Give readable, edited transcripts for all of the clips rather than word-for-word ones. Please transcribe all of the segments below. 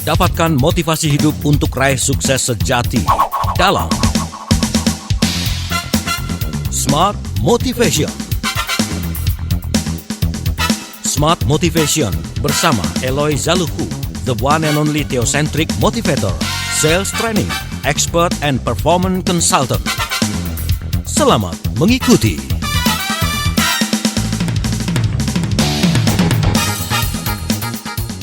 Dapatkan motivasi hidup untuk raih sukses sejati dalam Smart Motivation. Smart Motivation bersama Eloy Zaluhu, the one and only theocentric motivator, sales training, expert and performance consultant. Selamat mengikuti.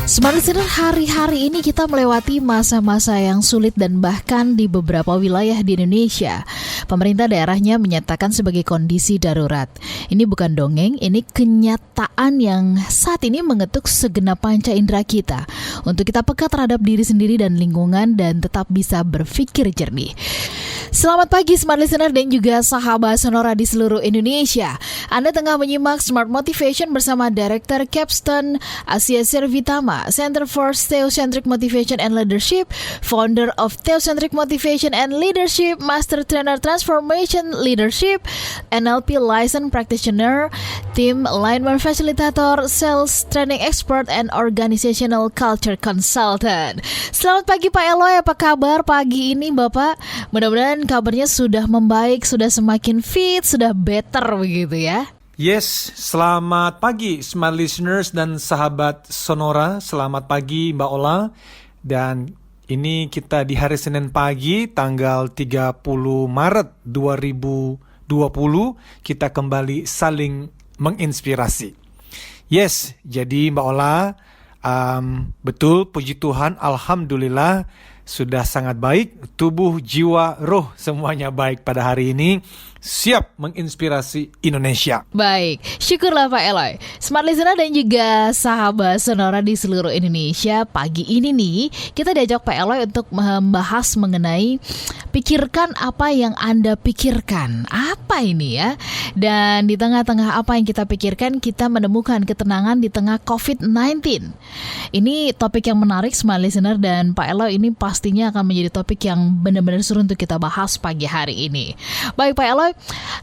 Smart Listener, hari-hari ini kita melewati masa-masa yang sulit dan bahkan di beberapa wilayah di Indonesia, pemerintah daerahnya menyatakan sebagai kondisi darurat. Ini bukan dongeng, ini kenyataan yang saat ini mengetuk segenap panca indera kita untuk kita peka terhadap diri sendiri dan lingkungan dan tetap bisa berpikir jernih. Selamat pagi Smart Listener dan juga sahabat Sonora di seluruh Indonesia. Anda tengah menyimak Smart Motivation bersama Director Capstone Asia Servitama, Center for Theocentric Motivation and Leadership, Founder of Theocentric Motivation and Leadership, Master Trainer Transformation Leadership, NLP Licensed Practitioner, Team Alignment Facilitator, Sales Training Expert, and Organizational Culture Consultant. Selamat pagi Pak Eloy, apa kabar pagi ini Bapak? Mudah-mudahan kabarnya sudah membaik, sudah semakin fit, sudah better begitu ya. Yes, selamat pagi Smart Listeners dan sahabat Sonora. Selamat pagi Mbak Ola. Dan ini kita di hari Senin pagi tanggal 30 Maret 2020 kita kembali saling menginspirasi. Yes, jadi Mbak Ola, betul, puji Tuhan, Alhamdulillah sudah sangat baik, tubuh, jiwa, roh semuanya baik pada hari ini, siap menginspirasi Indonesia. Baik, syukurlah Pak Eloy. Smart Listener dan juga sahabat Sonora di seluruh Indonesia, pagi ini nih kita diajak Pak Eloy untuk membahas mengenai pikirkan apa yang Anda pikirkan. Apa ini ya? Dan di tengah-tengah apa yang kita pikirkan, kita menemukan ketenangan di tengah COVID-19. Ini topik yang menarik Smart Listener dan Pak Eloy ini pastinya akan menjadi topik yang benar-benar seru untuk kita bahas pagi hari ini. Baik Pak Eloy,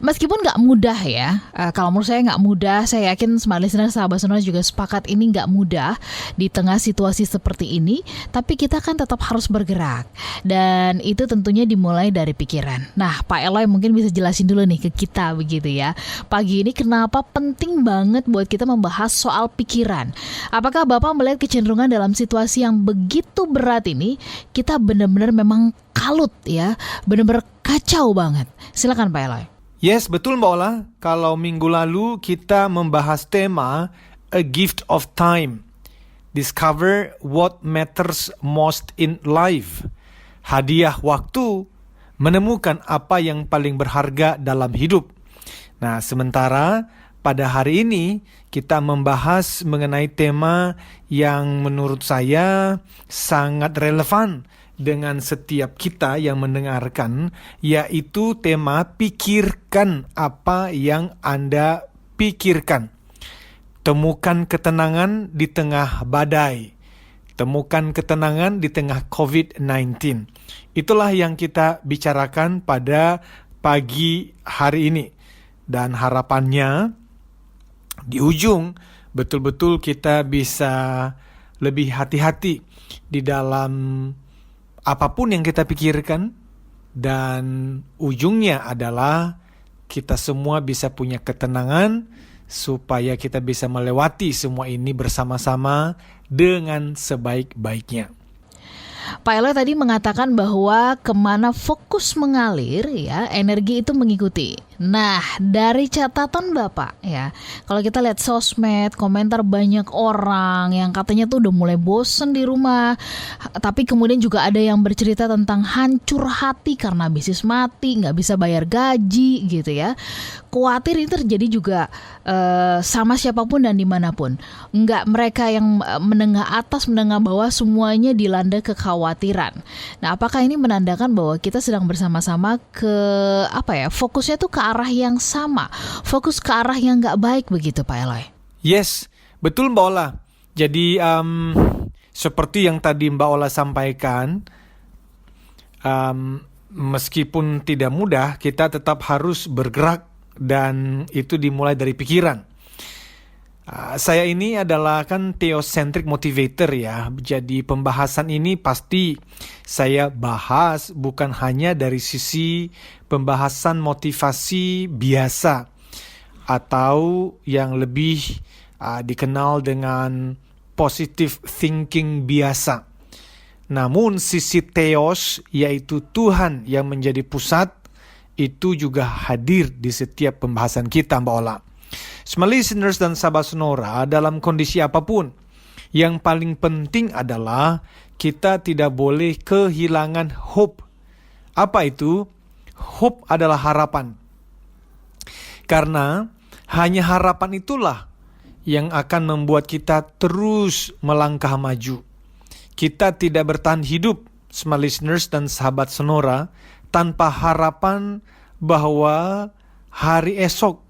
meskipun nggak mudah ya, kalau menurut saya nggak mudah, saya yakin Smart Listener sahabat Sonora juga sepakat ini nggak mudah di tengah situasi seperti ini, tapi kita kan tetap harus bergerak dan itu tentunya dimulai dari pikiran. Nah Pak Eloy mungkin bisa jelasin dulu nih ke kita begitu ya, pagi ini kenapa penting banget buat kita membahas soal pikiran. Apakah Bapak melihat kecenderungan dalam situasi yang begitu berat ini, kita benar-benar memang kalut ya, benar-benar kacau banget. Silakan Pak Eloy. Yes, betul Mbak Ola. Kalau minggu lalu kita membahas tema A Gift of Time. Discover what matters most in life. Hadiah waktu, menemukan apa yang paling berharga dalam hidup. Nah, sementara pada hari ini kita membahas mengenai tema yang menurut saya sangat relevan dengan setiap kita yang mendengarkan, yaitu tema pikirkan apa yang Anda pikirkan. Temukan ketenangan di tengah badai. Temukan ketenangan di tengah COVID-19. Itulah yang kita bicarakan pada pagi hari ini. Dan harapannya di ujung betul-betul kita bisa lebih hati-hati di dalam apapun yang kita pikirkan, dan ujungnya adalah kita semua bisa punya ketenangan supaya kita bisa melewati semua ini bersama-sama dengan sebaik-baiknya. Pak Eloy tadi mengatakan bahwa kemana fokus mengalir ya, energi itu mengikuti. Nah, dari catatan Bapak ya, kalau kita lihat sosmed, komentar banyak orang yang katanya tuh udah mulai bosen di rumah, tapi kemudian juga ada yang bercerita tentang hancur hati karena bisnis mati, nggak bisa bayar gaji gitu ya. Khawatir ini terjadi juga sama siapapun dan dimanapun. Nggak mereka yang menengah atas, menengah bawah, semuanya dilanda kekhawatiran. Nah, apakah ini menandakan bahwa kita sedang bersama-sama fokusnya tuh ke arah yang sama, fokus ke arah yang nggak baik begitu Pak Eloy? Yes, betul Mbak Ola. Jadi seperti yang tadi Mbak Ola sampaikan, meskipun tidak mudah, kita tetap harus bergerak dan itu dimulai dari pikiran. Saya ini adalah kan theocentric motivator ya. Jadi pembahasan ini pasti saya bahas bukan hanya dari sisi pembahasan motivasi biasa atau yang lebih dikenal dengan positive thinking biasa. Namun sisi theos, yaitu Tuhan yang menjadi pusat, itu juga hadir di setiap pembahasan kita, Mbak Ola. Smart listeners dan sahabat sonora, dalam kondisi apapun, yang paling penting adalah kita tidak boleh kehilangan hope. Apa itu? Hope adalah harapan. Karena hanya harapan itulah yang akan membuat kita terus melangkah maju. Kita tidak bertahan hidup, smart listeners dan sahabat sonora, tanpa harapan bahwa hari esok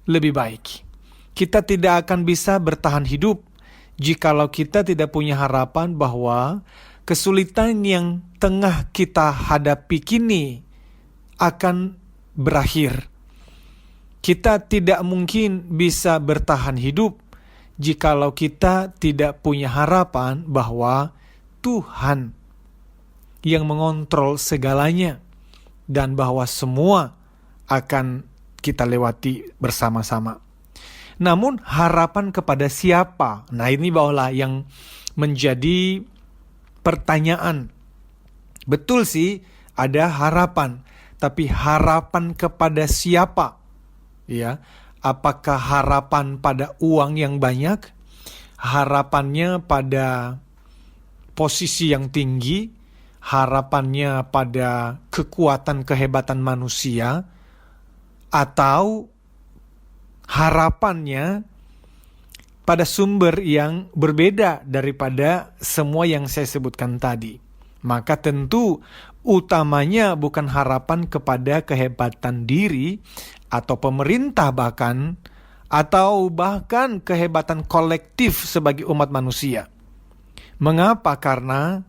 lebih baik. Kita tidak akan bisa bertahan hidup jikalau kita tidak punya harapan bahwa kesulitan yang tengah kita hadapi kini akan berakhir. Kita tidak mungkin bisa bertahan hidup jikalau kita tidak punya harapan bahwa Tuhan yang mengontrol segalanya dan bahwa semua akan kita lewati bersama-sama. Namun harapan kepada siapa? Nah ini bawalah yang menjadi pertanyaan. Betul sih ada harapan, tapi harapan kepada siapa? Ya, apakah harapan pada uang yang banyak? Harapannya pada posisi yang tinggi? Harapannya pada kekuatan kehebatan manusia? Atau harapannya pada sumber yang berbeda daripada semua yang saya sebutkan tadi? Maka tentu utamanya bukan harapan kepada kehebatan diri atau pemerintah bahkan, atau bahkan kehebatan kolektif sebagai umat manusia. Mengapa? Karena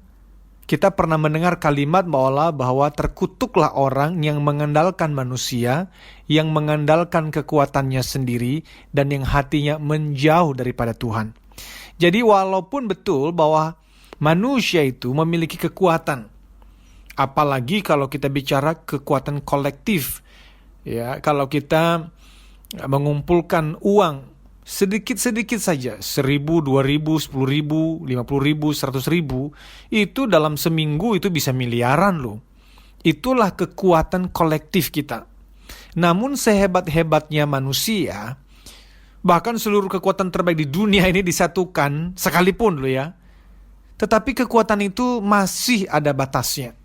kita pernah mendengar kalimat bahwa terkutuklah orang yang mengandalkan manusia, yang mengandalkan kekuatannya sendiri, dan yang hatinya menjauh daripada Tuhan. Jadi walaupun betul bahwa manusia itu memiliki kekuatan, apalagi kalau kita bicara kekuatan kolektif, ya, kalau kita mengumpulkan uang sedikit-sedikit saja, 1.000, 2.000, 10.000, 50.000, 100.000, itu dalam seminggu itu bisa miliaran loh. Itulah kekuatan kolektif kita. Namun sehebat-hebatnya manusia, bahkan seluruh kekuatan terbaik di dunia ini disatukan sekalipun loh ya, tetapi kekuatan itu masih ada batasnya.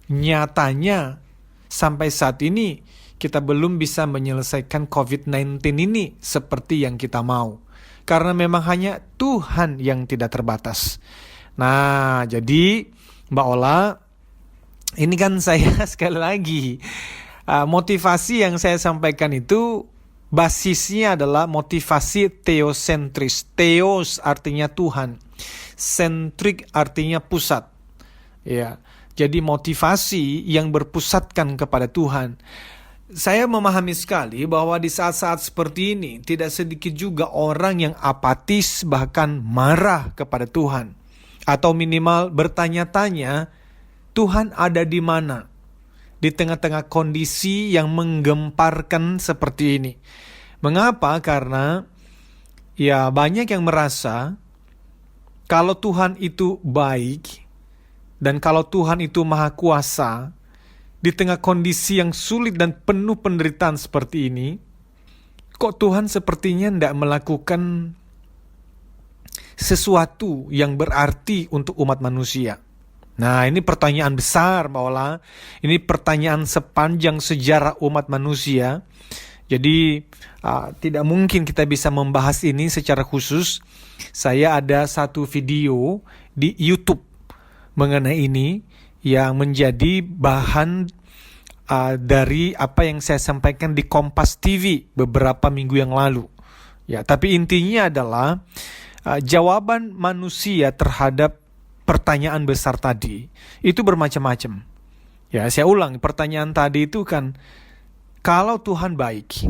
Nyatanya sampai saat ini kita belum bisa menyelesaikan COVID-19 ini seperti yang kita mau. Karena memang hanya Tuhan yang tidak terbatas. Nah, jadi Mbak Ola, ini kan saya sekali lagi, motivasi yang saya sampaikan itu basisnya adalah motivasi theosentris. Theos artinya Tuhan. Sentrik artinya pusat. Ya, jadi motivasi yang berpusatkan kepada Tuhan. Saya memahami sekali bahwa di saat-saat seperti ini tidak sedikit juga orang yang apatis bahkan marah kepada Tuhan. Atau minimal bertanya-tanya, Tuhan ada di mana? Di tengah-tengah kondisi yang menggemparkan seperti ini. Mengapa? Karena ya banyak yang merasa kalau Tuhan itu baik dan kalau Tuhan itu maha kuasa, di tengah kondisi yang sulit dan penuh penderitaan seperti ini, kok Tuhan sepertinya tidak melakukan sesuatu yang berarti untuk umat manusia? Nah, ini pertanyaan besar, Mbak Ola. Ini pertanyaan sepanjang sejarah umat manusia. Jadi, tidak mungkin kita bisa membahas ini secara khusus. Saya ada satu video di YouTube mengenai ini yang menjadi bahan dari apa yang saya sampaikan di Kompas TV beberapa minggu yang lalu. Ya, tapi intinya adalah jawaban manusia terhadap pertanyaan besar tadi itu bermacam-macam. Ya, saya ulang, pertanyaan tadi itu kan, kalau Tuhan baik,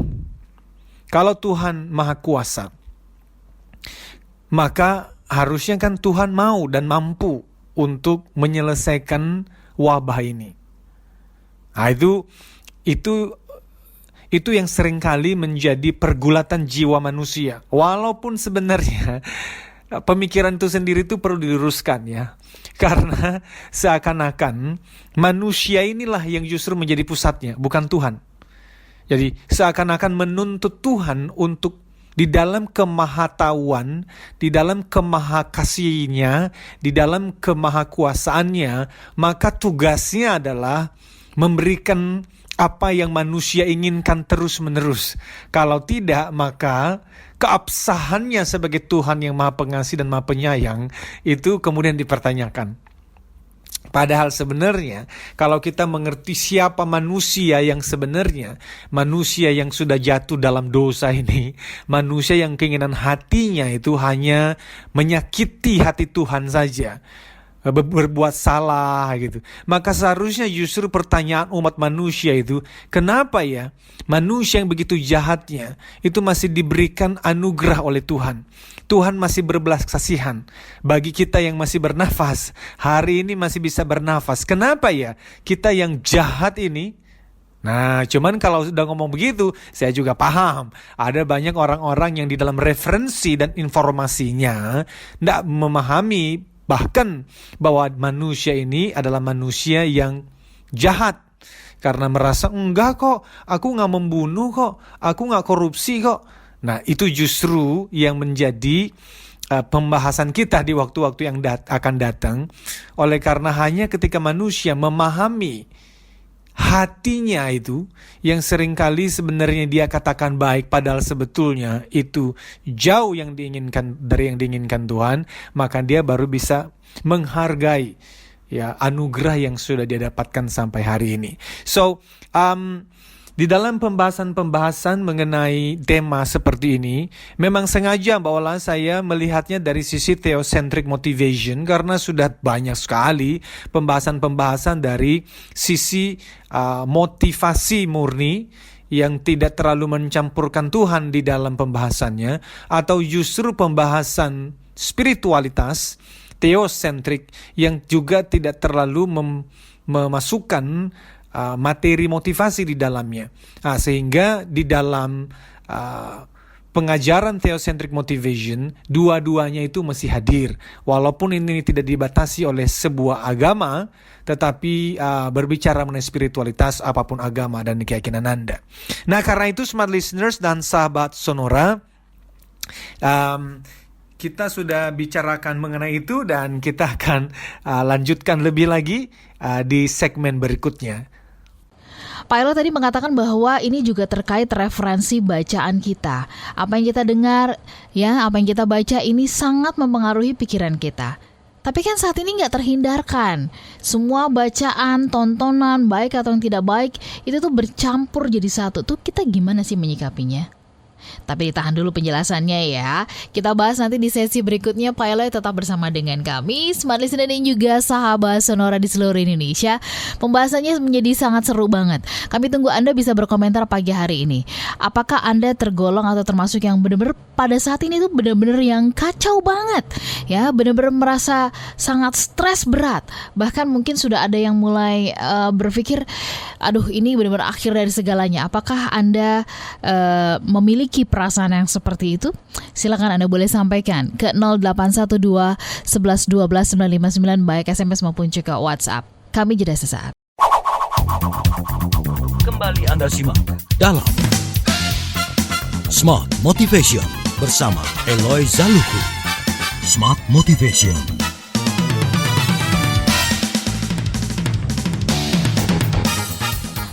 kalau Tuhan maha kuasa, maka harusnya kan Tuhan mau dan mampu untuk menyelesaikan wabah ini. Nah, itu yang seringkali menjadi pergulatan jiwa manusia. Walaupun sebenarnya pemikiran itu sendiri itu perlu diluruskan ya. Karena seakan-akan manusia inilah yang justru menjadi pusatnya, bukan Tuhan. Jadi seakan-akan menuntut Tuhan untuk di dalam kemahatauan, di dalam kemahakasihnya, di dalam kemahakuasaannya, maka tugasnya adalah memberikan apa yang manusia inginkan terus-menerus. Kalau tidak, maka keabsahannya sebagai Tuhan yang Maha Pengasih dan Maha Penyayang itu kemudian dipertanyakan. Padahal sebenarnya kalau kita mengerti siapa manusia yang sebenarnya, manusia yang sudah jatuh dalam dosa ini, manusia yang keinginan hatinya itu hanya menyakiti hati Tuhan saja, berbuat salah gitu. Maka seharusnya justru pertanyaan umat manusia itu, kenapa ya manusia yang begitu jahatnya itu masih diberikan anugerah oleh Tuhan? Tuhan masih berbelas kasihan bagi kita yang masih bernafas. Hari ini masih bisa bernafas. Kenapa ya kita yang jahat ini? Nah, cuman kalau sudah ngomong begitu, saya juga paham. Ada banyak orang-orang yang di dalam referensi dan informasinya tidak memahami bahkan bahwa manusia ini adalah manusia yang jahat. Karena merasa, enggak kok, aku gak membunuh kok, aku gak korupsi kok. Nah, itu justru yang menjadi pembahasan kita di waktu-waktu yang akan datang. Oleh karena hanya ketika manusia memahami hatinya itu, yang seringkali sebenarnya dia katakan baik, padahal sebetulnya itu jauh yang diinginkan dari yang diinginkan Tuhan, maka dia baru bisa menghargai ya anugerah yang sudah dia dapatkan sampai hari ini. So, di dalam pembahasan-pembahasan mengenai tema seperti ini, memang sengaja bahwa saya melihatnya dari sisi theocentric motivation, karena sudah banyak sekali pembahasan-pembahasan dari sisi motivasi murni yang tidak terlalu mencampurkan Tuhan di dalam pembahasannya, atau justru pembahasan spiritualitas theocentric yang juga tidak terlalu memasukkan materi motivasi di dalamnya. Sehingga di dalam pengajaran theocentric motivation, dua-duanya itu mesti hadir. Walaupun ini tidak dibatasi oleh sebuah agama, tetapi berbicara mengenai spiritualitas apapun agama dan keyakinan Anda. Nah, karena itu smart listeners dan sahabat Sonora, kita sudah bicarakan mengenai itu dan kita akan lanjutkan lebih lagi di segmen berikutnya. Pak Eloy tadi mengatakan bahwa ini juga terkait referensi bacaan kita. Apa yang kita dengar, ya, apa yang kita baca ini sangat mempengaruhi pikiran kita. Tapi kan saat ini nggak terhindarkan. Semua bacaan, tontonan, baik atau yang tidak baik, itu tuh bercampur jadi satu. Tuh kita gimana sih menyikapinya? Tapi ditahan dulu penjelasannya ya. Kita bahas nanti di sesi berikutnya. Pak Eloy tetap bersama dengan kami, Smart Listener dan juga sahabat Sonora di seluruh Indonesia. Pembahasannya menjadi sangat seru banget. Kami tunggu Anda bisa berkomentar pagi hari ini. Apakah Anda tergolong atau termasuk yang benar-benar pada saat ini tuh benar-benar yang kacau banget, ya, benar-benar merasa sangat stres berat. Bahkan mungkin sudah ada yang mulai berpikir, aduh ini benar-benar akhir dari segalanya. Apakah Anda memiliki perasaan yang seperti itu? Silakan Anda boleh sampaikan ke 0812 11 12 959 baik SMS maupun juga WhatsApp. Kami jeda sesaat. Kembali Anda simak dalam Smart Motivation bersama Eloy Zaluku. Smart Motivation.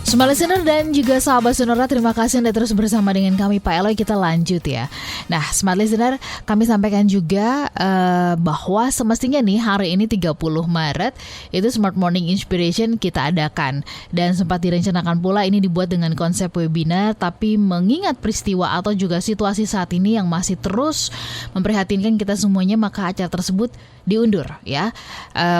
Smart Listener dan juga sahabat Sonora, terima kasih Anda terus bersama dengan kami. Pak Eloy, kita lanjut ya. Nah, Smart Listener, kami sampaikan juga bahwa semestinya nih hari ini 30 Maret itu Smart Morning Inspiration kita adakan. Dan sempat direncanakan pula ini dibuat dengan konsep webinar, tapi mengingat peristiwa atau juga situasi saat ini yang masih terus memprihatinkan kita semuanya, maka acara tersebut diundur ya.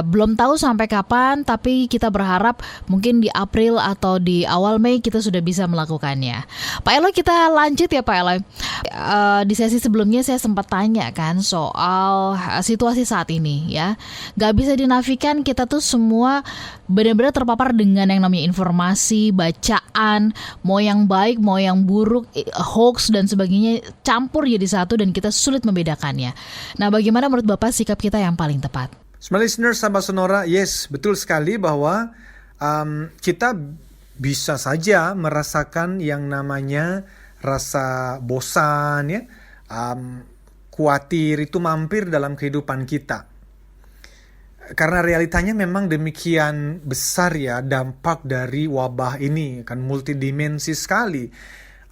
Belum tahu sampai kapan, tapi kita berharap mungkin di April atau di di awal Mei kita sudah bisa melakukannya. Pak Eloy, kita lanjut ya Pak Eloy. Di sesi sebelumnya saya sempat tanya kan soal situasi saat ini ya. Gak bisa dinafikan kita tuh semua benar-benar terpapar dengan yang namanya informasi, bacaan, mau yang baik, mau yang buruk, hoax dan sebagainya campur jadi satu dan kita sulit membedakannya. Nah, bagaimana menurut Bapak sikap kita yang paling tepat? Smart listeners, sahabat Sonora, yes, betul sekali bahwa kita bisa saja merasakan yang namanya rasa bosan, ya, khawatir itu mampir dalam kehidupan kita. Karena realitanya memang demikian besar ya dampak dari wabah ini, kan multidimensi sekali.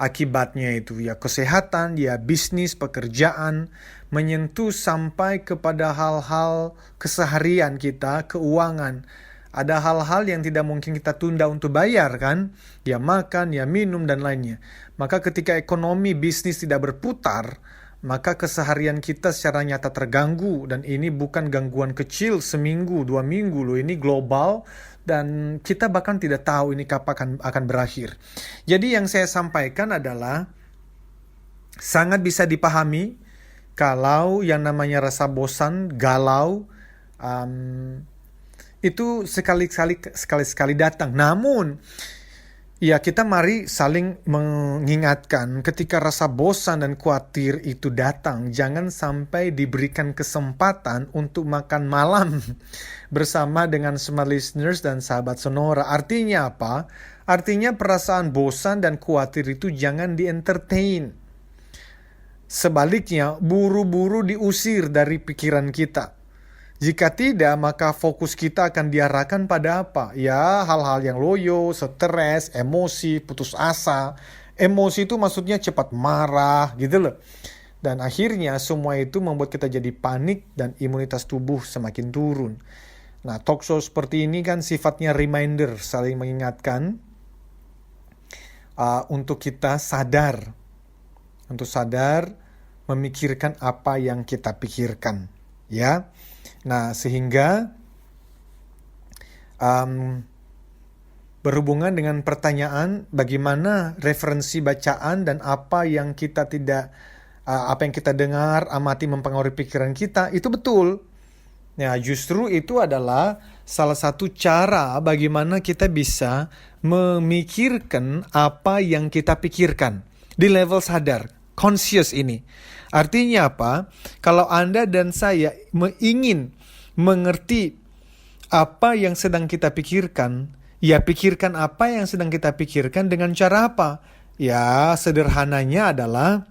Akibatnya itu ya kesehatan, ya bisnis, pekerjaan, menyentuh sampai kepada hal-hal keseharian kita, keuangan. Ada hal-hal yang tidak mungkin kita tunda untuk bayar kan, ya makan, ya minum dan lainnya. Maka ketika ekonomi bisnis tidak berputar, maka keseharian kita secara nyata terganggu. Dan ini bukan gangguan kecil seminggu, 2 minggu loh, ini global. Dan kita bahkan tidak tahu ini kapan akan berakhir. Jadi yang saya sampaikan adalah sangat bisa dipahami kalau yang namanya rasa bosan, galau, itu sekali-sekali datang. Namun, ya kita mari saling mengingatkan ketika rasa bosan dan khawatir itu datang, jangan sampai diberikan kesempatan untuk makan malam bersama dengan smart listeners dan sahabat Sonora. Artinya apa? Artinya perasaan bosan dan khawatir itu jangan di-entertain. Sebaliknya, buru-buru diusir dari pikiran kita. Jika tidak, maka fokus kita akan diarahkan pada apa? Ya, hal-hal yang loyo, stres, emosi, putus asa. Emosi itu maksudnya cepat marah, gitu loh. Dan akhirnya semua itu membuat kita jadi panik dan imunitas tubuh semakin turun. Nah, talk show seperti ini kan sifatnya reminder, saling mengingatkan untuk kita sadar. Untuk sadar memikirkan apa yang kita pikirkan. Ya. Nah, sehingga berhubungan dengan pertanyaan bagaimana referensi bacaan dan apa yang kita dengar amati mempengaruhi pikiran kita, itu betul. Ya, justru itu adalah salah satu cara bagaimana kita bisa memikirkan apa yang kita pikirkan di level sadar, conscious ini. Artinya apa? Kalau Anda dan saya ingin mengerti apa yang sedang kita pikirkan, ya pikirkan apa yang sedang kita pikirkan dengan cara apa? Ya, sederhananya adalah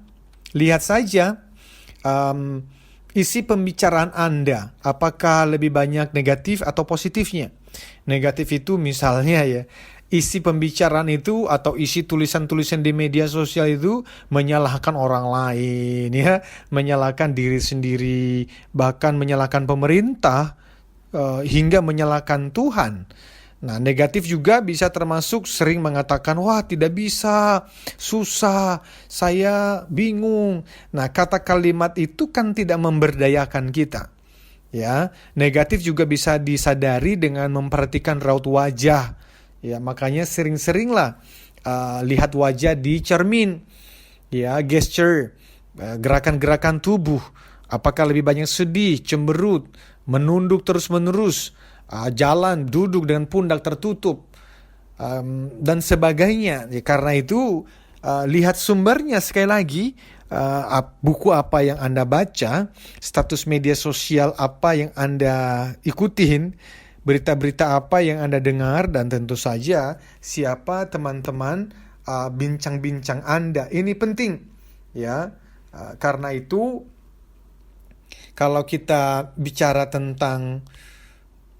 lihat saja isi pembicaraan Anda, apakah lebih banyak negatif atau positifnya. Negatif itu misalnya ya, isi pembicaraan itu atau isi tulisan-tulisan di media sosial itu menyalahkan orang lain ya, menyalahkan diri sendiri, bahkan menyalahkan pemerintah, hingga menyalahkan Tuhan. Nah, negatif juga bisa termasuk sering mengatakan, wah tidak bisa, susah, saya bingung. Nah, kata kalimat itu kan tidak memberdayakan kita. Ya, negatif juga bisa disadari dengan memperhatikan raut wajah. Ya, makanya sering-seringlah lihat wajah di cermin. Ya, gesture, gerakan-gerakan tubuh. Apakah lebih banyak sedih, cemberut, menunduk terus-menerus, jalan, duduk dengan pundak tertutup, dan sebagainya. Ya, karena itu lihat sumbernya sekali lagi, buku apa yang Anda baca, status media sosial apa yang Anda ikutin, berita-berita apa yang Anda dengar, dan tentu saja siapa teman-teman bincang-bincang Anda. Ini penting ya, karena itu kalau kita bicara tentang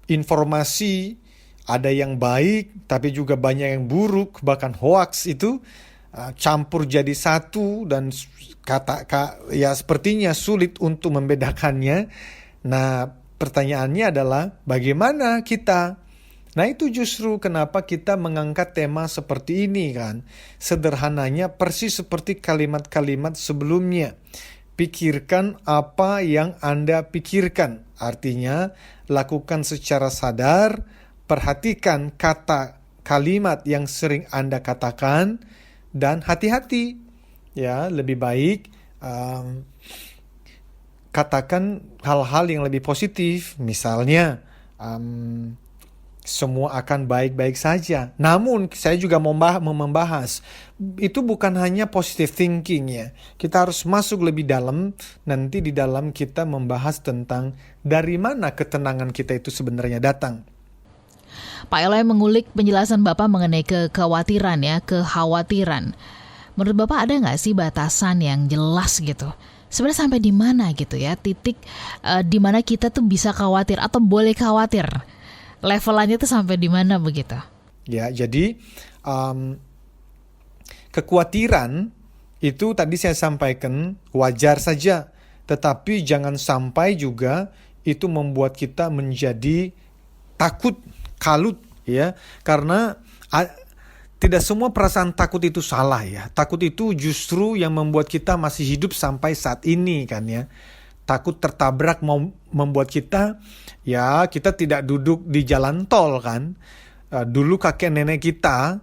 informasi, ada yang baik tapi juga banyak yang buruk, bahkan hoax itu campur jadi satu dan ya sepertinya sulit untuk membedakannya. Nah, pertanyaannya adalah bagaimana kita? Nah, itu justru kenapa kita mengangkat tema seperti ini kan. Sederhananya persis seperti kalimat-kalimat sebelumnya. Pikirkan apa yang Anda pikirkan. Artinya, lakukan secara sadar, perhatikan kata kalimat yang sering Anda katakan dan hati-hati. Ya, lebih baik katakan hal-hal yang lebih positif. Misalnya, semua akan baik-baik saja. Namun saya juga mau membahas itu bukan hanya positive thinking ya. Kita harus masuk lebih dalam. Nanti di dalam kita membahas tentang dari mana ketenangan kita itu sebenarnya datang. Pak Eloy mengulik penjelasan Bapak mengenai kekhawatiran ya, kekhawatiran. Menurut Bapak ada nggak sih batasan yang jelas gitu? Sebenarnya sampai di mana gitu ya, titik di mana kita tuh bisa khawatir atau boleh khawatir? Levelannya tuh sampai di mana begitu? Ya, jadi kekhawatiran itu tadi saya sampaikan wajar saja, tetapi jangan sampai juga itu membuat kita menjadi takut, kalut ya, karena tidak semua perasaan takut itu salah ya. Takut itu justru yang membuat kita masih hidup sampai saat ini kan ya. Takut tertabrak mau membuat kita tidak duduk di jalan tol kan. Dulu kakek nenek kita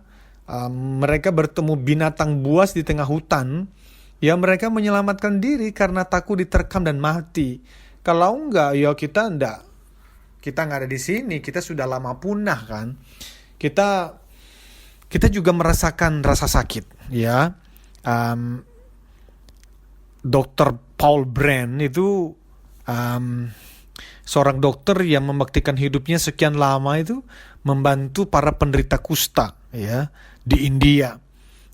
mereka bertemu binatang buas di tengah hutan, ya mereka menyelamatkan diri karena takut diterkam dan mati. Kalau enggak ya kita nggak ada di sini, kita sudah lama punah kan. Kita juga merasakan rasa sakit ya. Dr. Paul Brand itu seorang dokter yang membaktikan hidupnya sekian lama itu membantu para penderita kusta ya di India.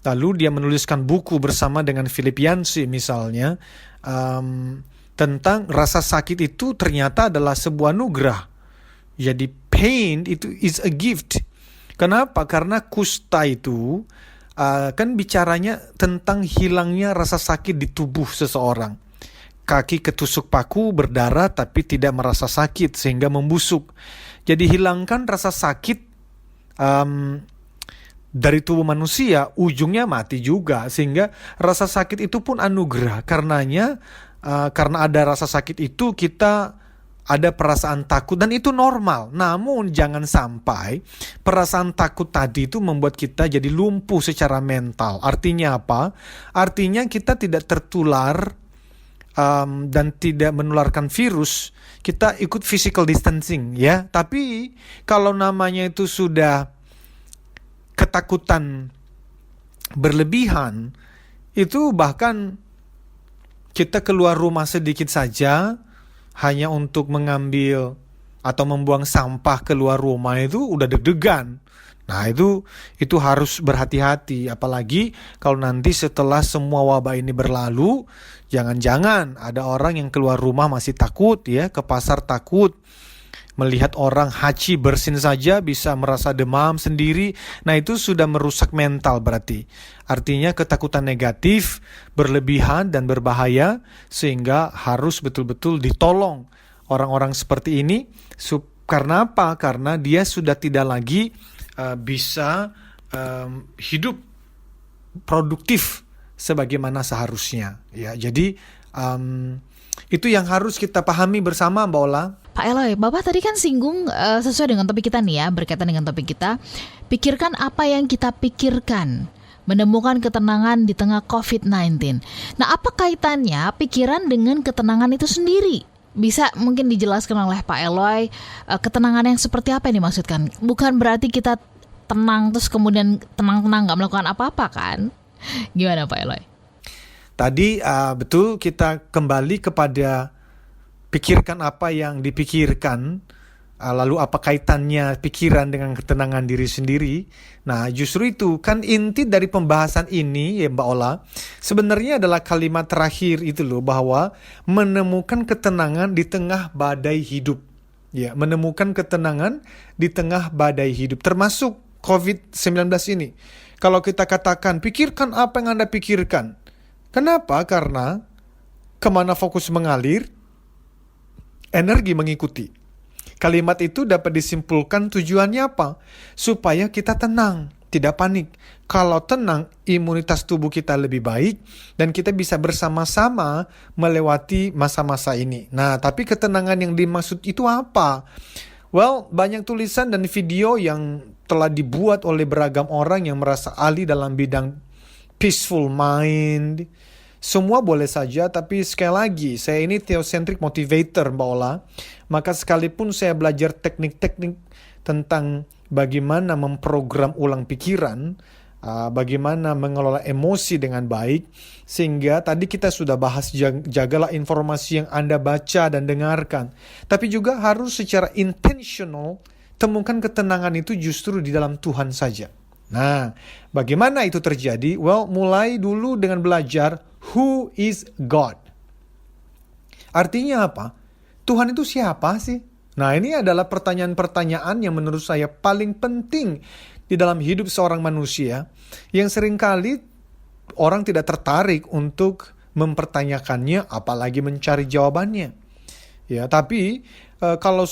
Lalu dia menuliskan buku bersama dengan Philip Yancey misalnya tentang rasa sakit itu ternyata adalah sebuah anugerah. Jadi pain itu is a gift. Kenapa? Karena kusta itu kan bicaranya tentang hilangnya rasa sakit di tubuh seseorang. Kaki ketusuk paku berdarah tapi tidak merasa sakit sehingga membusuk. Jadi hilangkan rasa sakit dari tubuh manusia, ujungnya mati juga. Sehingga rasa sakit itu pun anugerah. Karena ada rasa sakit itu kita ada perasaan takut dan itu normal. Namun jangan sampai perasaan takut tadi itu membuat kita jadi lumpuh secara mental. Artinya apa? Artinya kita tidak tertular dan tidak menularkan virus. Kita ikut physical distancing ya. Tapi kalau namanya itu sudah ketakutan berlebihan, itu bahkan kita keluar rumah sedikit saja hanya untuk mengambil atau membuang sampah keluar rumah itu udah deg-degan. Nah itu harus berhati-hati, apalagi kalau nanti setelah semua wabah ini berlalu, jangan-jangan ada orang yang keluar rumah masih takut ya, ke pasar takut, melihat orang haji bersin saja bisa merasa demam sendiri. Nah itu sudah merusak mental berarti. Artinya ketakutan negatif, berlebihan dan berbahaya, sehingga harus betul-betul ditolong orang-orang seperti ini. Karena apa? Karena dia sudah tidak lagi bisa hidup produktif sebagaimana seharusnya ya. Jadi itu yang harus kita pahami bersama, Mbak Ola. Pak Eloy, Bapak tadi kan singgung sesuai dengan topik kita nih ya, berkaitan dengan topik kita, pikirkan apa yang kita pikirkan, menemukan ketenangan di tengah COVID-19. Nah, apa kaitannya pikiran dengan ketenangan itu sendiri? Bisa mungkin dijelaskan oleh Pak Eloy, ketenangan yang seperti apa yang dimaksudkan? Bukan berarti kita tenang terus kemudian tenang-tenang gak melakukan apa-apa kan? Gimana Pak Eloy? Tadi betul, kita kembali kepada pikirkan apa yang dipikirkan, lalu apa kaitannya pikiran dengan ketenangan diri sendiri. Nah justru itu kan inti dari pembahasan ini ya Mbak Ola, sebenarnya adalah kalimat terakhir itu loh, bahwa menemukan ketenangan di tengah badai hidup. Ya, menemukan ketenangan di tengah badai hidup, termasuk COVID-19 ini. Kalau kita katakan, pikirkan apa yang Anda pikirkan. Kenapa? Karena kemana fokus mengalir, energi mengikuti. Kalimat itu dapat disimpulkan tujuannya apa? Supaya kita tenang, tidak panik. Kalau tenang, imunitas tubuh kita lebih baik dan kita bisa bersama-sama melewati masa-masa ini. Nah, tapi ketenangan yang dimaksud itu apa? Well, banyak tulisan dan video yang telah dibuat oleh beragam orang yang merasa ahli dalam bidang peaceful mind. Semua boleh saja, tapi sekali lagi, saya ini theocentric motivator, Mbak Ola. Maka sekalipun saya belajar teknik-teknik tentang bagaimana memprogram ulang pikiran, bagaimana mengelola emosi dengan baik, sehingga tadi kita sudah bahas jagalah informasi yang Anda baca dan dengarkan. Tapi juga harus secara intentional temukan ketenangan itu justru di dalam Tuhan saja. Nah, bagaimana itu terjadi? Well, mulai dulu dengan belajar who is God. Artinya apa? Tuhan itu siapa sih? Nah, ini adalah pertanyaan-pertanyaan yang menurut saya paling penting di dalam hidup seorang manusia yang seringkali orang tidak tertarik untuk mempertanyakannya, apalagi mencari jawabannya. Ya, tapi kalau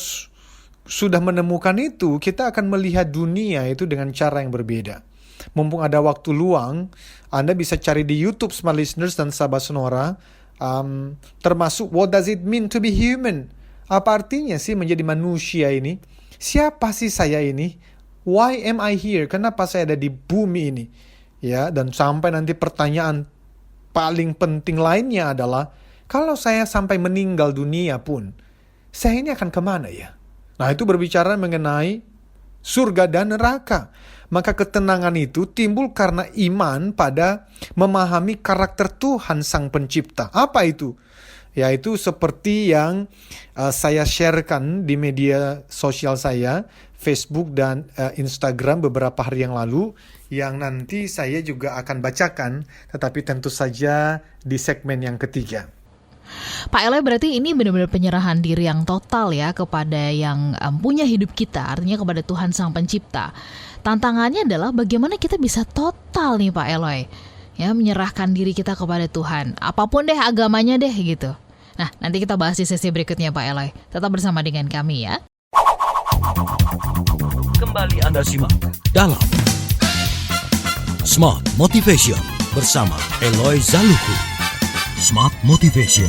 sudah menemukan itu, kita akan melihat dunia itu dengan cara yang berbeda. Mumpung ada waktu luang, Anda bisa cari di YouTube Smart Listeners dan Sahabat Sonora, termasuk what does it mean to be human? Apa artinya sih menjadi manusia ini? Siapa sih saya ini? Why am I here? Kenapa saya ada di bumi ini? Ya, dan sampai nanti pertanyaan paling penting lainnya adalah, kalau saya sampai meninggal dunia pun, saya ini akan kemana ya? Nah, itu berbicara mengenai surga dan neraka. Maka ketenangan itu timbul karena iman pada memahami karakter Tuhan Sang Pencipta. Apa itu? Yaitu seperti yang saya sharekan di media sosial saya, Facebook dan Instagram beberapa hari yang lalu, yang nanti saya juga akan bacakan, tetapi tentu saja di segmen yang ketiga. Pak Eloy, berarti ini benar-benar penyerahan diri yang total ya kepada yang punya hidup kita, artinya kepada Tuhan Sang Pencipta. Tantangannya adalah bagaimana kita bisa total nih Pak Eloy, ya, menyerahkan diri kita kepada Tuhan, apapun deh agamanya deh gitu. Nah, nanti kita bahas di sesi berikutnya Pak Eloy. Tetap bersama dengan kami ya. Kembali Anda simak dalam Smart Motivation bersama Eloy Zaluku. Smart Motivation.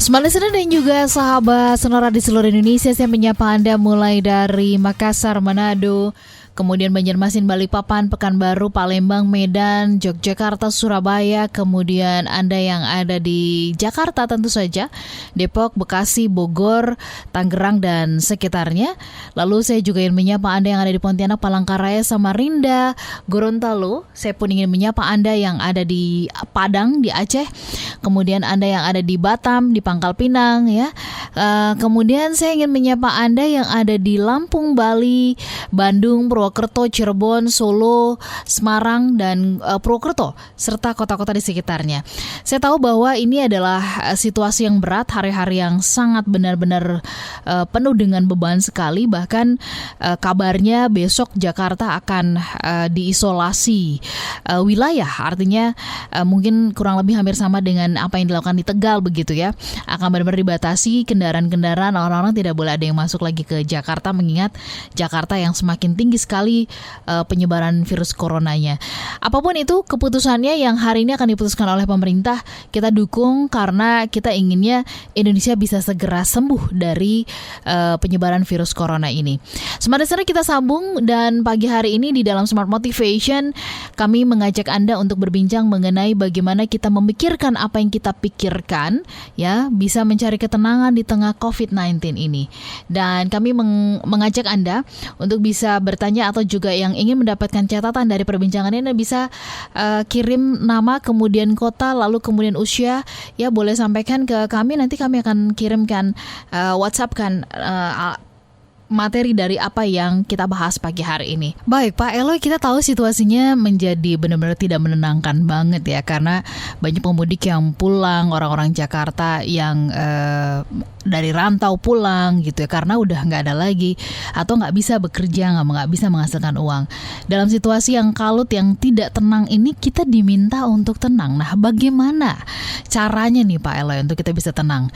Smart Listener dan juga sahabat Sonora di seluruh Indonesia, saya menyapa Anda mulai dari Makassar, Manado, kemudian Banjarmasin, Balikpapan, Pekanbaru, Palembang, Medan, Yogyakarta, Surabaya, kemudian Anda yang ada di Jakarta tentu saja, Depok, Bekasi, Bogor, Tangerang, dan sekitarnya. Lalu saya juga ingin menyapa Anda yang ada di Pontianak, Palangkaraya, Samarinda, Gorontalo. Saya pun ingin menyapa Anda yang ada di Padang, di Aceh, kemudian Anda yang ada di Batam, di Pangkal Pinang, ya. Kemudian saya ingin menyapa Anda yang ada di Lampung, Bali, Bandung, Purwokerto, Cirebon, Solo, Semarang, dan Purwokerto, serta kota-kota di sekitarnya. Saya tahu bahwa ini adalah situasi yang berat, hari-hari yang sangat benar-benar penuh dengan beban sekali. Bahkan kabarnya besok Jakarta akan diisolasi wilayah, artinya mungkin kurang lebih hampir sama dengan apa yang dilakukan di Tegal begitu ya. Akan benar-benar dibatasi kendaraan-kendaraan, orang-orang tidak boleh ada yang masuk lagi ke Jakarta, mengingat Jakarta yang semakin tinggi sekali penyebaran virus coronanya. Apapun itu keputusannya yang hari ini akan diputuskan oleh pemerintah, kita dukung karena kita inginnya Indonesia bisa segera sembuh dari penyebaran virus corona ini. Smart Listener, kita sambung, dan pagi hari ini di dalam Smart Motivation kami mengajak Anda untuk berbincang mengenai bagaimana kita memikirkan apa yang kita pikirkan, ya, bisa mencari ketenangan di tengah COVID-19 ini. Dan kami mengajak Anda untuk bisa bertanya atau juga yang ingin mendapatkan catatan dari perbincangan ini, Anda bisa kirim nama, kemudian kota, lalu kemudian usia, ya, boleh sampaikan ke kami, nanti kami akan kirimkan WhatsApp-kan materi dari apa yang kita bahas pagi hari ini. Baik Pak Eloy, kita tahu situasinya menjadi benar-benar tidak menenangkan banget ya, karena banyak pemudik yang pulang, orang-orang Jakarta yang dari rantau pulang gitu ya, karena udah nggak ada lagi atau nggak bisa bekerja, nggak bisa menghasilkan uang. Dalam situasi yang kalut, yang tidak tenang ini, kita diminta untuk tenang. Nah, bagaimana caranya nih Pak Eloy untuk kita bisa tenang?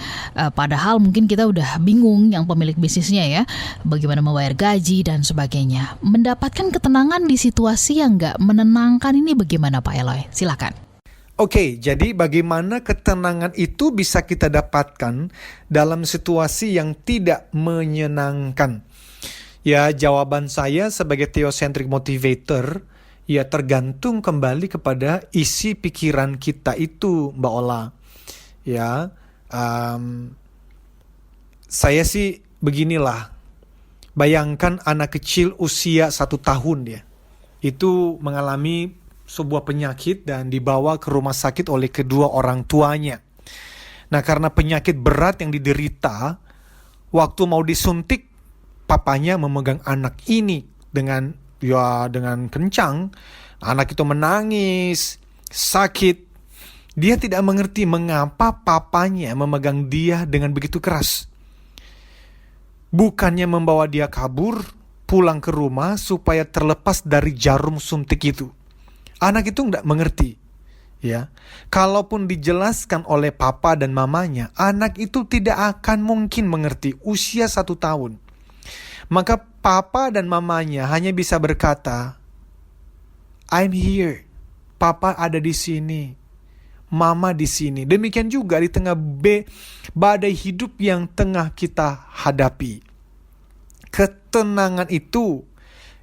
Padahal mungkin kita udah bingung, yang pemilik bisnisnya ya, bagaimana membayar gaji dan sebagainya. Mendapatkan ketenangan di situasi yang nggak menenangkan ini bagaimana Pak Eloy? Silakan. Oke, jadi bagaimana ketenangan itu bisa kita dapatkan dalam situasi yang tidak menyenangkan? Ya, jawaban saya sebagai theocentric motivator, ya tergantung kembali kepada isi pikiran kita itu, Mbak Ola. Ya, saya sih beginilah. Bayangkan anak kecil usia 1 tahun dia. Itu mengalami sebuah penyakit dan dibawa ke rumah sakit oleh kedua orang tuanya. Nah, karena penyakit berat yang diderita, waktu mau disuntik, papanya memegang anak ini dengan kencang. Anak itu menangis, sakit. Dia tidak mengerti mengapa papanya memegang dia dengan begitu keras. Bukannya membawa dia kabur, pulang ke rumah supaya terlepas dari jarum suntik itu. Anak itu tidak mengerti. Ya, kalaupun dijelaskan oleh papa dan mamanya, anak itu tidak akan mungkin mengerti usia 1 tahun. Maka papa dan mamanya hanya bisa berkata, I'm here. Papa ada di sini. Mama di sini. Demikian juga di tengah badai hidup yang tengah kita hadapi. Ketenangan itu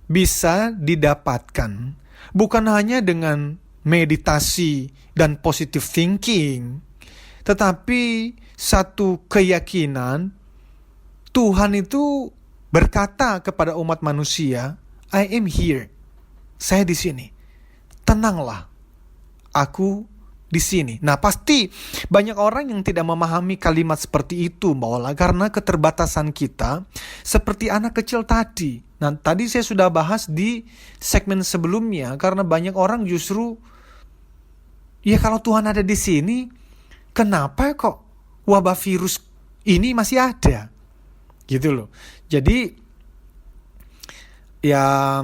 bisa didapatkan bukan hanya dengan meditasi dan positive thinking, tetapi satu keyakinan Tuhan itu berkata kepada umat manusia, I am here. Saya di sini. Tenanglah. Aku di sini. Nah, pasti banyak orang yang tidak memahami kalimat seperti itu, Mbak Ola, karena keterbatasan kita seperti anak kecil tadi. Nah, tadi saya sudah bahas di segmen sebelumnya, karena banyak orang justru, ya kalau Tuhan ada di sini, kenapa kok wabah virus ini masih ada? Gitu loh. Jadi, ya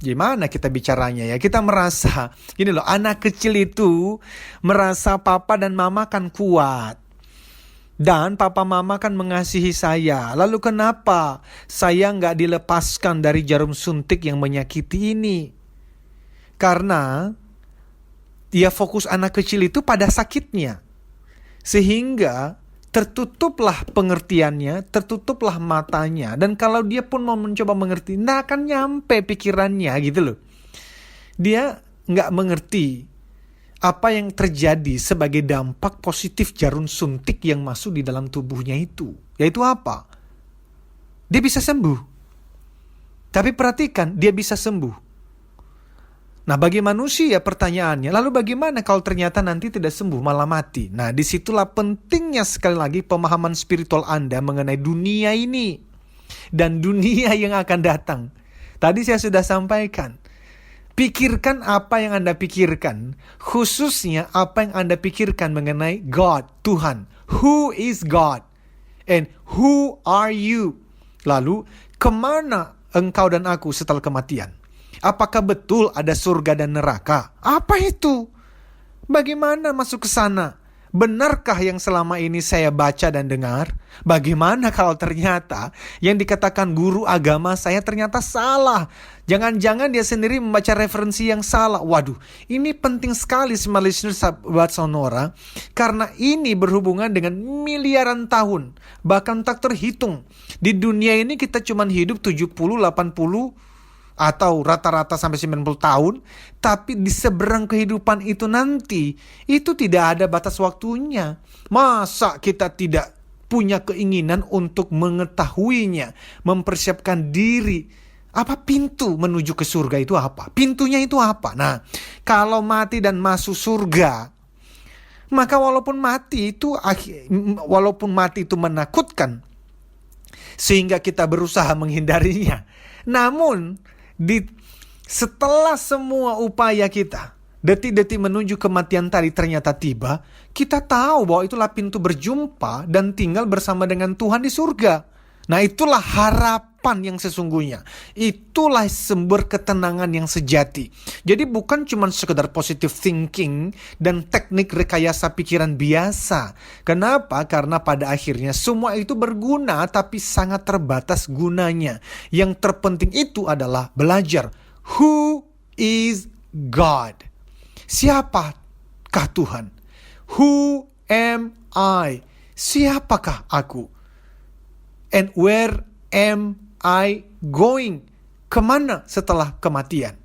gimana kita bicaranya ya? Kita merasa, gini loh, anak kecil itu merasa papa dan mama kan kuat. Dan papa mama kan mengasihi saya. Lalu kenapa saya nggak dilepaskan dari jarum suntik yang menyakiti ini? Karena dia fokus anak kecil itu pada sakitnya. Sehingga tertutuplah pengertiannya, tertutuplah matanya. Dan kalau dia pun mau mencoba mengerti, nggak akan nyampe pikirannya gitu loh. Dia nggak mengerti apa yang terjadi sebagai dampak positif jarum suntik yang masuk di dalam tubuhnya itu. Yaitu apa? Dia bisa sembuh. Tapi perhatikan, dia bisa sembuh. Nah, bagi manusia pertanyaannya, lalu bagaimana kalau ternyata nanti tidak sembuh, malah mati? Nah, disitulah pentingnya sekali lagi pemahaman spiritual Anda mengenai dunia ini dan dunia yang akan datang. Tadi saya sudah sampaikan, pikirkan apa yang Anda pikirkan, khususnya apa yang Anda pikirkan mengenai God, Tuhan. Who is God? And who are you? Lalu, kemana engkau dan aku setelah kematian? Apakah betul ada surga dan neraka? Apa itu? Bagaimana masuk ke sana? Benarkah yang selama ini saya baca dan dengar? Bagaimana kalau ternyata yang dikatakan guru agama saya ternyata salah? Jangan-jangan dia sendiri membaca referensi yang salah. Waduh, ini penting sekali smart listener sahabat sonora. Karena ini berhubungan dengan miliaran tahun. Bahkan tak terhitung. Di dunia ini kita cuma hidup 70, 80 atau rata-rata sampai 90 tahun, tapi di seberang kehidupan itu nanti, itu tidak ada batas waktunya. Masa kita tidak punya keinginan untuk mengetahuinya, mempersiapkan diri? Apa pintu menuju ke surga itu apa? Pintunya itu apa? Nah, kalau mati dan masuk surga, maka walaupun mati itu menakutkan, sehingga kita berusaha menghindarinya, namun setelah semua upaya kita, detik-detik menuju kematian tadi ternyata tiba, kita tahu bahwa itulah pintu berjumpa dan tinggal bersama dengan Tuhan di surga. Nah, itulah harapan yang sesungguhnya. Itulah sumber ketenangan yang sejati. Jadi bukan cuma sekedar positive thinking dan teknik rekayasa pikiran biasa. Kenapa? Karena pada akhirnya semua itu berguna tapi sangat terbatas gunanya. Yang terpenting itu adalah belajar. Who is God? Siapa Siapakah Tuhan? Who am I? Siapakah aku? And where am I going? Kemana setelah kematian?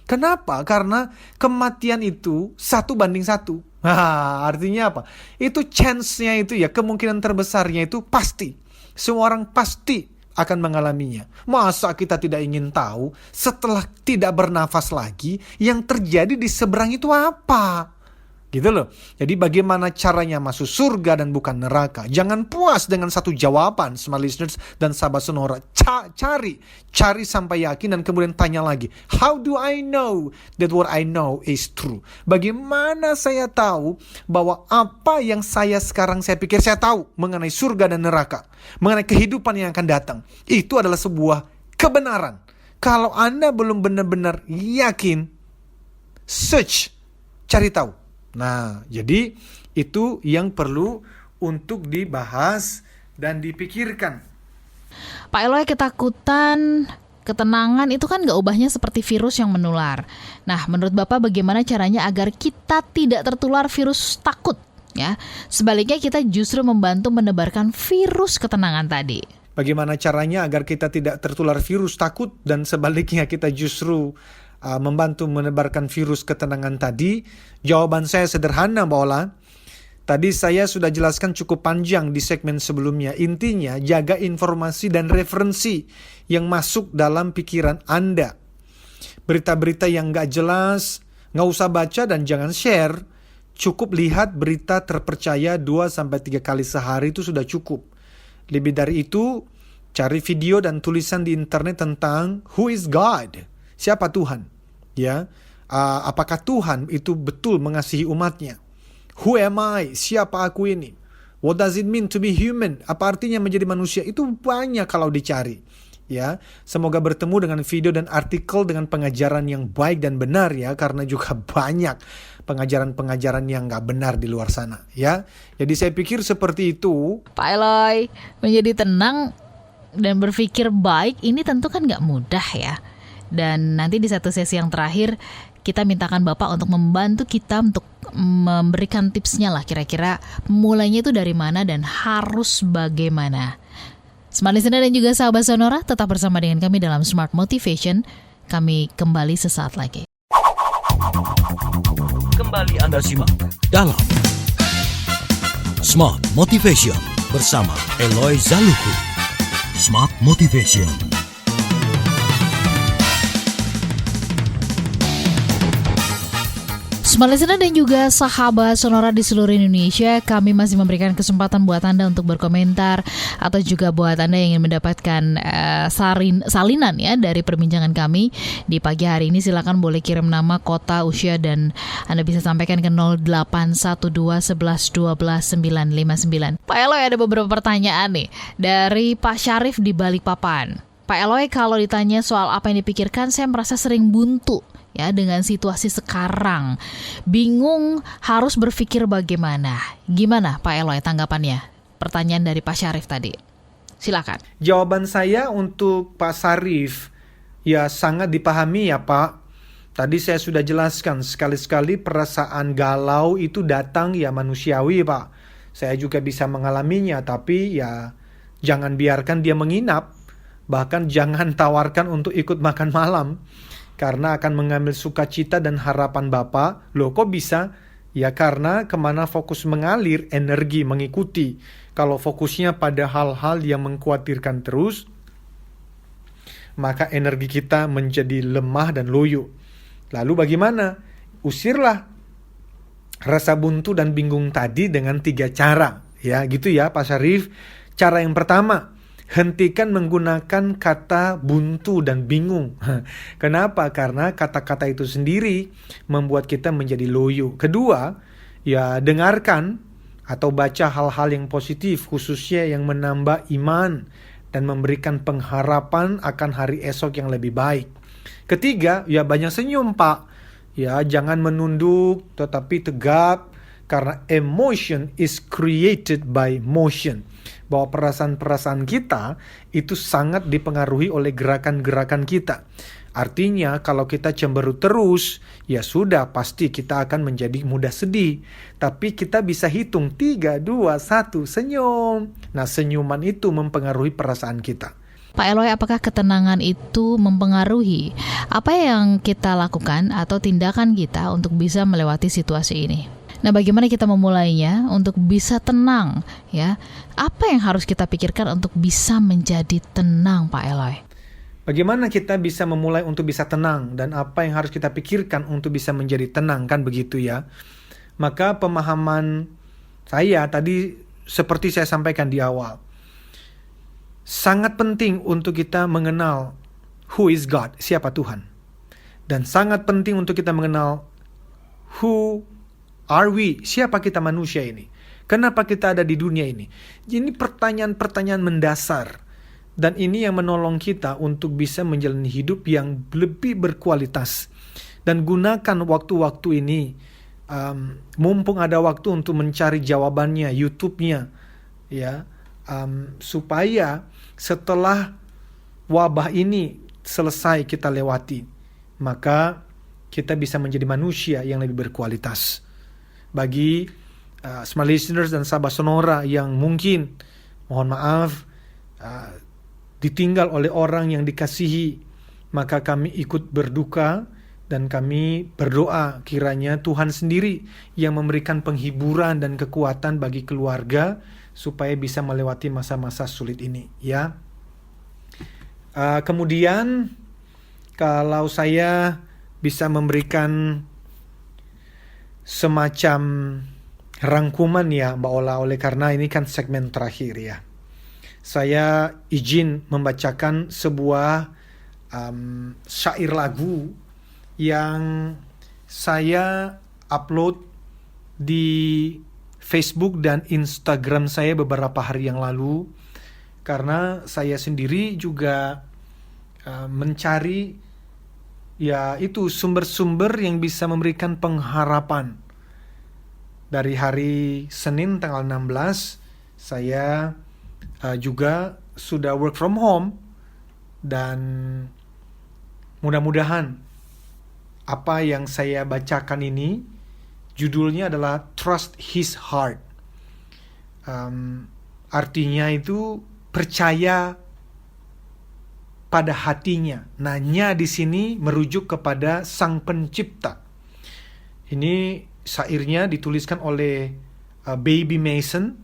Kenapa? Karena kematian itu 1:1. Artinya apa? Itu chance-nya itu ya, kemungkinan terbesarnya itu pasti. Semua orang pasti akan mengalaminya. Masa kita tidak ingin tahu setelah tidak bernafas lagi yang terjadi di seberang itu apa? Gitu loh. Jadi bagaimana caranya masuk surga dan bukan neraka? Jangan puas dengan satu jawaban, smart listeners dan sahabat sonora. Cari sampai yakin dan kemudian tanya lagi. How do I know that what I know is true? Bagaimana saya tahu bahwa apa yang saya pikir saya tahu mengenai surga dan neraka, mengenai kehidupan yang akan datang, itu adalah sebuah kebenaran. Kalau Anda belum benar-benar yakin, search, cari tahu. Nah, jadi itu yang perlu untuk dibahas dan dipikirkan. Pak Eloy, ketakutan, ketenangan itu kan gak ubahnya seperti virus yang menular. Nah, menurut Bapak bagaimana caranya agar kita tidak tertular virus takut? Ya, sebaliknya kita justru membantu menebarkan virus ketenangan tadi. Bagaimana caranya agar kita tidak tertular virus takut dan sebaliknya kita justru membantu menebarkan virus ketenangan tadi? Jawaban saya sederhana, Mbak Ola. Tadi saya sudah jelaskan cukup panjang di segmen sebelumnya. Intinya, jaga informasi dan referensi yang masuk dalam pikiran Anda. Berita-berita yang gak jelas, gak usah baca dan jangan share. Cukup lihat berita terpercaya 2-3 kali sehari itu sudah cukup. Lebih dari itu, cari video dan tulisan di internet tentang who is God? Siapa Tuhan? Ya, apakah Tuhan itu betul mengasihi umatnya? Who am I? Siapa aku ini? What does it mean to be human? Apa artinya menjadi manusia? Itu banyak kalau dicari. Ya, semoga bertemu dengan video dan artikel dengan pengajaran yang baik dan benar ya, karena juga banyak pengajaran-pengajaran yang nggak benar di luar sana. Ya, jadi saya pikir seperti itu. Pak Eloy, menjadi tenang dan berpikir baik ini tentu kan nggak mudah ya. Dan nanti di satu sesi yang terakhir kita mintakan Bapak untuk membantu kita untuk memberikan tipsnya lah, kira-kira mulainya itu dari mana dan harus bagaimana. Smart Listener dan juga sahabat sonora, tetap bersama dengan kami dalam Smart Motivation. Kami kembali sesaat lagi. Kembali Anda simak dalam Smart Motivation bersama Eloy Zaluku. Smart Motivation. Smart Listener dan juga sahabat sonora di seluruh Indonesia, kami masih memberikan kesempatan buat Anda untuk berkomentar atau juga buat Anda yang ingin mendapatkan salinan ya dari perbincangan kami di pagi hari ini. Silakan boleh kirim nama, kota, usia, dan Anda bisa sampaikan ke 0812112959. Pak Eloy, ada beberapa pertanyaan nih dari Pak Syarif di Balikpapan. Pak Eloy, kalau ditanya soal apa yang dipikirkan, saya merasa sering buntu ya dengan situasi sekarang. Bingung harus berpikir bagaimana. Gimana Pak Eloy tanggapannya? Pertanyaan dari Pak Syarif tadi. Silakan. Jawaban saya untuk Pak Syarif, ya sangat dipahami ya Pak. Tadi saya sudah jelaskan, sekali-sekali perasaan galau itu datang ya manusiawi Pak. Saya juga bisa mengalaminya, tapi ya jangan biarkan dia menginap. Bahkan jangan tawarkan untuk ikut makan malam, karena akan mengambil sukacita dan harapan Bapak. Loh kok bisa? Ya karena kemana fokus mengalir, energi mengikuti. Kalau fokusnya pada hal-hal yang mengkhawatirkan terus, maka energi kita menjadi lemah dan loyo. Lalu bagaimana? Usirlah rasa buntu dan bingung tadi dengan 3 cara. Ya gitu ya Pak Syarif. Cara yang pertama, hentikan menggunakan kata buntu dan bingung. Kenapa? Karena kata-kata itu sendiri membuat kita menjadi loyo. Kedua, ya dengarkan atau baca hal-hal yang positif, khususnya yang menambah iman dan memberikan pengharapan akan hari esok yang lebih baik. Ketiga, ya banyak senyum Pak. Ya jangan menunduk tetapi tegap, karena emotion is created by motion. Bahwa perasaan-perasaan kita itu sangat dipengaruhi oleh gerakan-gerakan kita. Artinya kalau kita cemberut terus, ya sudah pasti kita akan menjadi mudah sedih. Tapi kita bisa hitung 3, 2, 1, senyum. Nah, senyuman itu mempengaruhi perasaan kita. Pak Eloy, apakah ketenangan itu mempengaruhi apa yang kita lakukan atau tindakan kita untuk bisa melewati situasi ini? Nah, bagaimana kita memulainya untuk bisa tenang, ya? Apa yang harus kita pikirkan untuk bisa menjadi tenang, Pak Eloy? Bagaimana kita bisa memulai untuk bisa tenang dan apa yang harus kita pikirkan untuk bisa menjadi tenang, kan begitu ya. Maka pemahaman saya tadi seperti saya sampaikan di awal, sangat penting untuk kita mengenal who is God, siapa Tuhan. Dan sangat penting untuk kita mengenal who are we, siapa kita manusia ini. Kenapa kita ada di dunia ini. Ini pertanyaan-pertanyaan mendasar. Dan ini yang menolong kita untuk bisa menjalani hidup yang lebih berkualitas. Dan gunakan waktu-waktu ini, mumpung ada waktu untuk mencari jawabannya, YouTube-nya, ya, supaya setelah wabah ini selesai kita lewati, maka kita bisa menjadi manusia yang lebih berkualitas. Bagi smart listeners dan sahabat sonora yang mungkin, mohon maaf, ditinggal oleh orang yang dikasihi, maka kami ikut berduka dan kami berdoa kiranya Tuhan sendiri yang memberikan penghiburan dan kekuatan bagi keluarga supaya bisa melewati masa-masa sulit ini, ya. Kemudian kalau saya bisa memberikan semacam rangkuman ya Mbak Ola, oleh karena ini kan segmen terakhir ya. Saya izin membacakan sebuah syair lagu yang saya upload di Facebook dan Instagram saya beberapa hari yang lalu. Karena saya sendiri juga mencari ya itu sumber-sumber yang bisa memberikan pengharapan. Dari hari Senin tanggal 16 saya juga sudah work from home, dan mudah-mudahan apa yang saya bacakan ini judulnya adalah Trust His Heart. Artinya itu percaya pada hatinya. Nanya di sini merujuk kepada Sang Pencipta. Ini syairnya dituliskan oleh Baby Mason.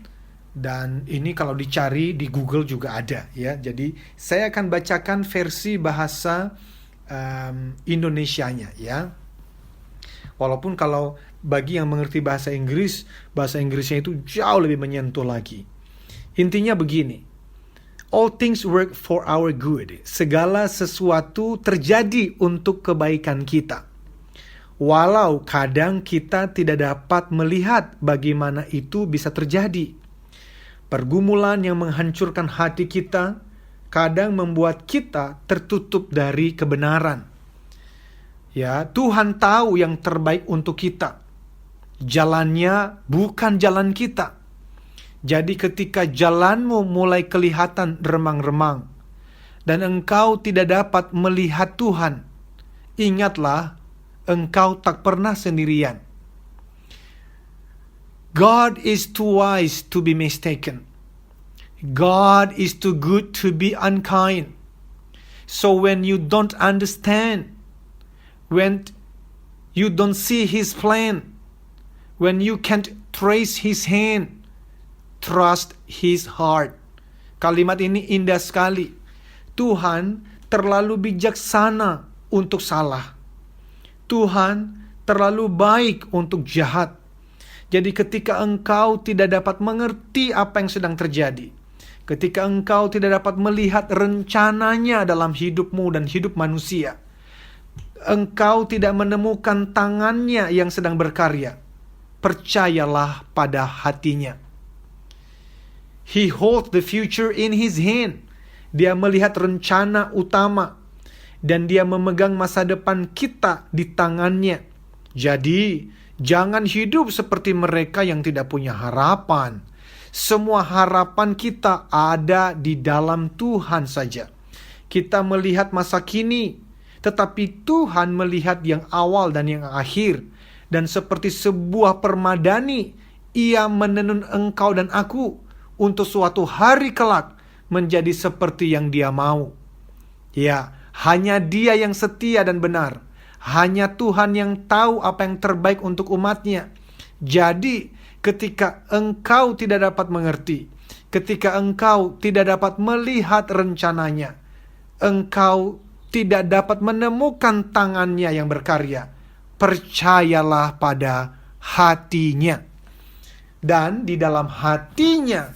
Dan ini kalau dicari di Google juga ada ya. Jadi saya akan bacakan versi bahasa Indonesianya ya. Walaupun kalau bagi yang mengerti bahasa Inggrisnya itu jauh lebih menyentuh lagi. Intinya begini. All things work for our good. Segala sesuatu terjadi untuk kebaikan kita. Walau kadang kita tidak dapat melihat bagaimana itu bisa terjadi. Pergumulan yang menghancurkan hati kita kadang membuat kita tertutup dari kebenaran. Ya, Tuhan tahu yang terbaik untuk kita. Jalannya bukan jalan kita. Jadi ketika jalanmu mulai kelihatan remang-remang dan engkau tidak dapat melihat Tuhan, ingatlah engkau tak pernah sendirian. God is too wise to be mistaken. God is too good to be unkind. So when you don't understand, when you don't see His plan, when you can't trace His hand, trust His heart. Kalimat ini indah sekali. Tuhan terlalu bijaksana untuk salah. Tuhan terlalu baik untuk jahat. Jadi ketika engkau tidak dapat mengerti apa yang sedang terjadi, ketika engkau tidak dapat melihat rencananya dalam hidupmu dan hidup manusia, engkau tidak menemukan tangannya yang sedang berkarya, percayalah pada hatinya. He holds the future in His hand. Dia melihat rencana utama dan Dia memegang masa depan kita di tangannya. Jadi, jangan hidup seperti mereka yang tidak punya harapan. Semua harapan kita ada di dalam Tuhan saja. Kita melihat masa kini tetapi Tuhan melihat yang awal dan yang akhir. Dan seperti sebuah permadani, Ia menenun engkau dan aku untuk suatu hari kelak menjadi seperti yang Dia mau. Ya, hanya Dia yang setia dan benar. Hanya Tuhan yang tahu apa yang terbaik untuk umatnya. Jadi, ketika engkau tidak dapat mengerti, ketika engkau tidak dapat melihat rencananya, engkau tidak dapat menemukan tangannya yang berkarya, percayalah pada hatinya. Dan di dalam hatinya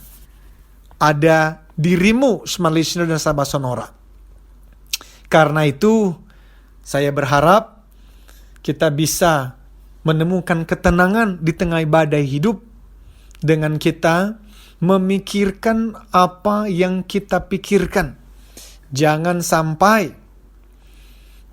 ada dirimu, smart listener dan sahabat Sonora. Karena itu, saya berharap kita bisa menemukan ketenangan di tengah badai hidup dengan kita memikirkan apa yang kita pikirkan. Jangan sampai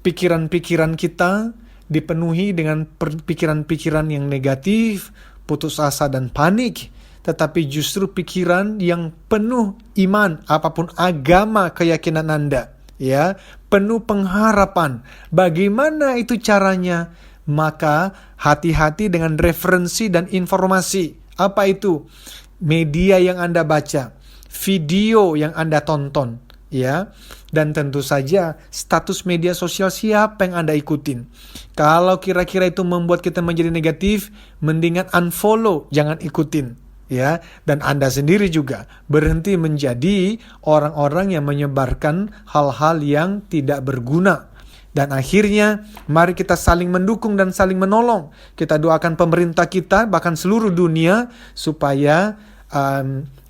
pikiran-pikiran kita dipenuhi dengan pikiran-pikiran yang negatif, putus asa dan panik, tetapi justru pikiran yang penuh iman, apapun agama keyakinan Anda, ya, penuh pengharapan. Bagaimana itu caranya? Maka hati-hati dengan referensi dan informasi. Apa itu? Media yang Anda baca, video yang Anda tonton, ya. Dan tentu saja status media sosial siapa yang Anda ikutin. Kalau kira-kira itu membuat kita menjadi negatif, mendingan unfollow, jangan ikutin, ya. Dan Anda sendiri juga berhenti menjadi orang-orang yang menyebarkan hal-hal yang tidak berguna. Dan akhirnya mari kita saling mendukung dan saling menolong. Kita doakan pemerintah kita, bahkan seluruh dunia, supaya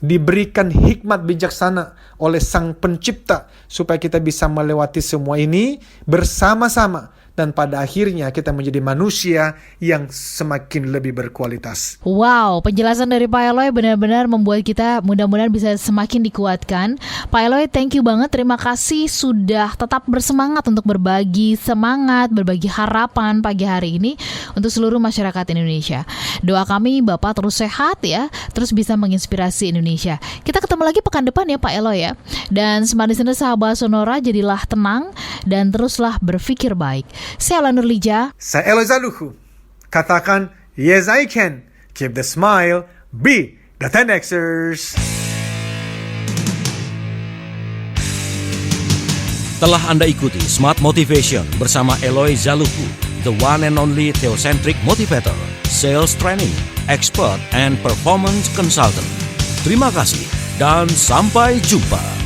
diberikan hikmat bijaksana oleh Sang Pencipta, supaya kita bisa melewati semua ini bersama-sama. Dan pada akhirnya kita menjadi manusia yang semakin lebih berkualitas. Wow, penjelasan dari Pak Eloy benar-benar membuat kita mudah-mudahan bisa semakin dikuatkan. Pak Eloy, thank you banget. Terima kasih sudah tetap bersemangat untuk berbagi semangat, berbagi harapan pagi hari ini untuk seluruh masyarakat Indonesia. Doa kami Bapak terus sehat ya, terus bisa menginspirasi Indonesia. Kita ketemu lagi pekan depan ya Pak Eloy ya. Dan smart listener sahabat Sonora, jadilah tenang dan teruslah berpikir baik. Saya Ala Nurlija. Saya Eloy Zaluhu. Katakan, yes I can. Keep the smile. Be the 10Xers. Telah Anda ikuti Smart Motivation bersama Eloy Zaluhu, the one and only theocentric motivator, sales training, expert, and performance consultant. Terima kasih dan sampai jumpa.